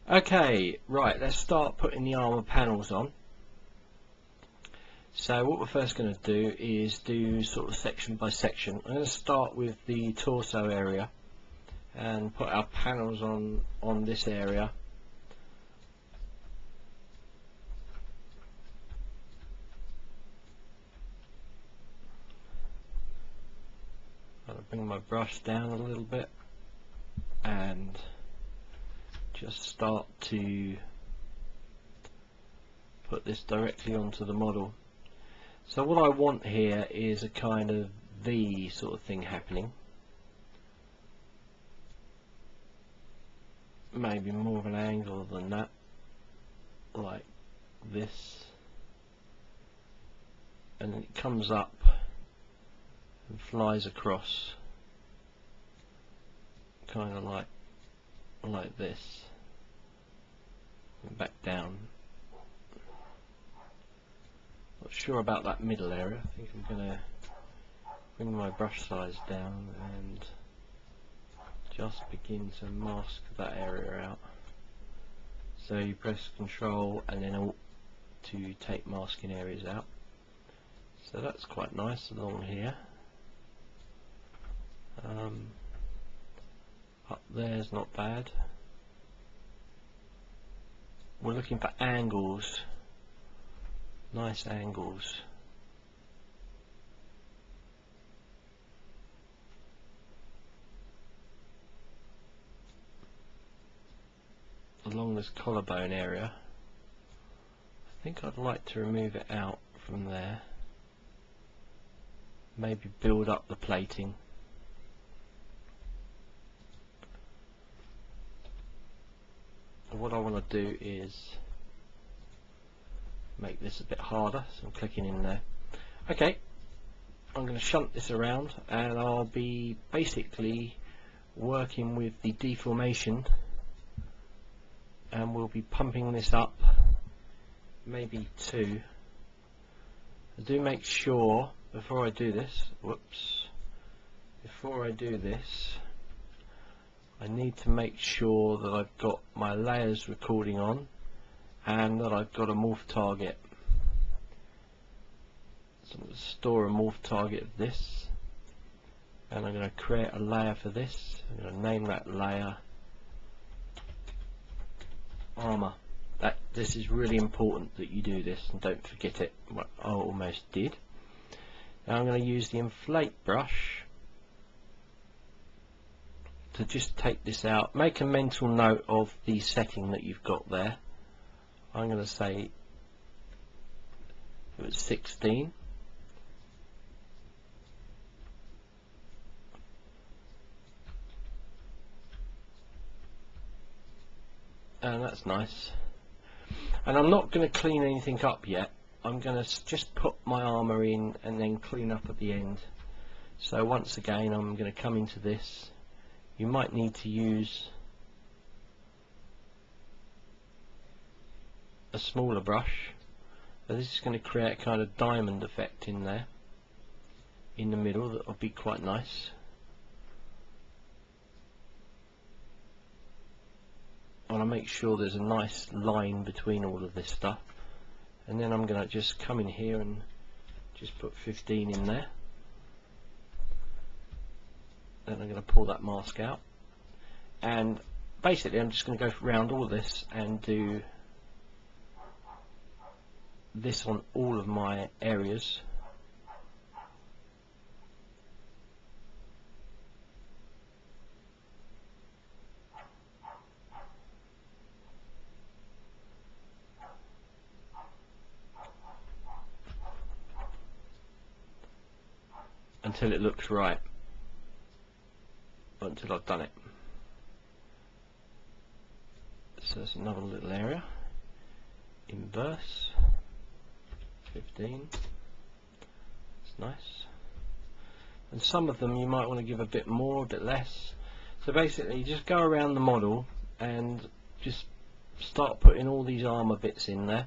Okay, right, let's start putting the armour panels on. So what we're first going to do is do sort of section by section. I'm going to start with the torso area and put our panels on this area. I'll bring my brush down a little bit and just start to put this directly onto the model. So what I want here is a kind of V sort of thing happening, maybe more of an angle than that, like this, and then it comes up and flies across kind of like this and back down. Not sure about that middle area. I think I'm going to bring my brush size down and just begin to mask that area out. So you press Control and then Alt to take masking areas out. So that's quite nice along here. Up there's not bad. We're looking for angles, nice angles. Along this collarbone area. I think I'd like to remove it out from there. Maybe build up the plating. What I want to do is make this a bit harder, so I'm clicking in there. Okay, I'm going to shunt this around and I'll be basically working with the deformation, and we'll be pumping this up, maybe 2. I do make sure before I do this, I need to make sure that I've got my layers recording on and that I've got a morph target. So I'm going to store a morph target of this, and I'm going to create a layer for this. I'm going to name that layer armour. This is really important that you do this and don't forget it. Well, I almost did. Now I'm going to use the inflate brush to just take this out. Make a mental note of the setting that you've got there. I'm going to say it was 16. And that's nice. And I'm not going to clean anything up yet. I'm going to just put my armour in and then clean up at the end. So once again I'm going to come into this. You might need to use a smaller brush. So this is going to create a kind of diamond effect in there, in the middle. That will be quite nice. I want to make sure there's a nice line between all of this stuff, and then I'm going to just come in here and just put 15 in there. Then I'm going to pull that mask out, and basically I'm just going to go around all this and do this on all of my areas. Until it looks right, until I've done it. So there's another little area. Inverse 15. It's nice. And some of them you might want to give a bit more, a bit less. So basically just go around the model and just start putting all these armour bits in there.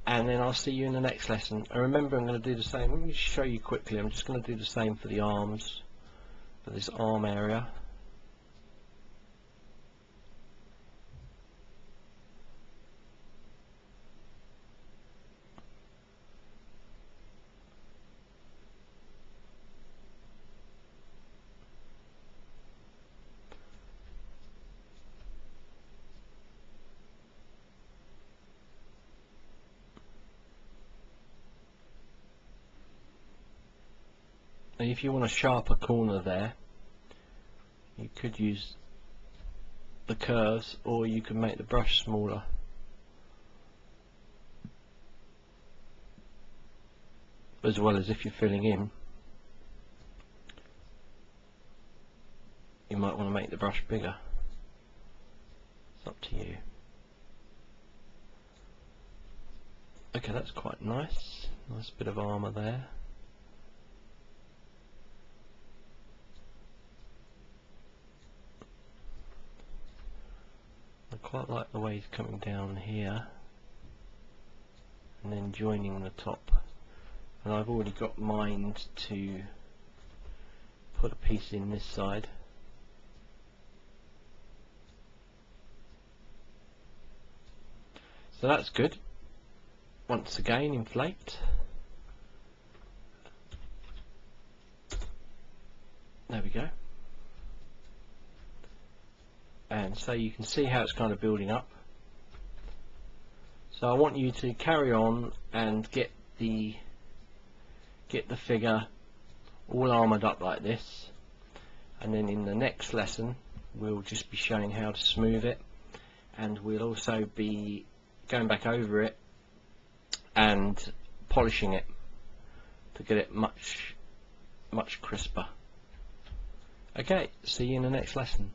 And then I'll see you in the next lesson. And remember, I'm going to do the same. Let me show you quickly. I'm just going to do the same for the arms, for this arm area. if you want a sharper corner there, you could use the curves, or you can make the brush smaller. As well as if you're filling in, you might want to make the brush bigger. It's up to you. Okay, that's quite nice. Nice bit of armour there. I quite like the way he's coming down here and then joining the top. And I've already got mine to put a piece in this side. So that's good. Once again, inflate. There we go. And so you can see how it's kind of building up. So I want you to carry on and get the figure all armoured up like this, and then in the next lesson we'll just be showing how to smooth it, and we'll also be going back over it and polishing it to get it much crisper. Okay, see you in the next lesson.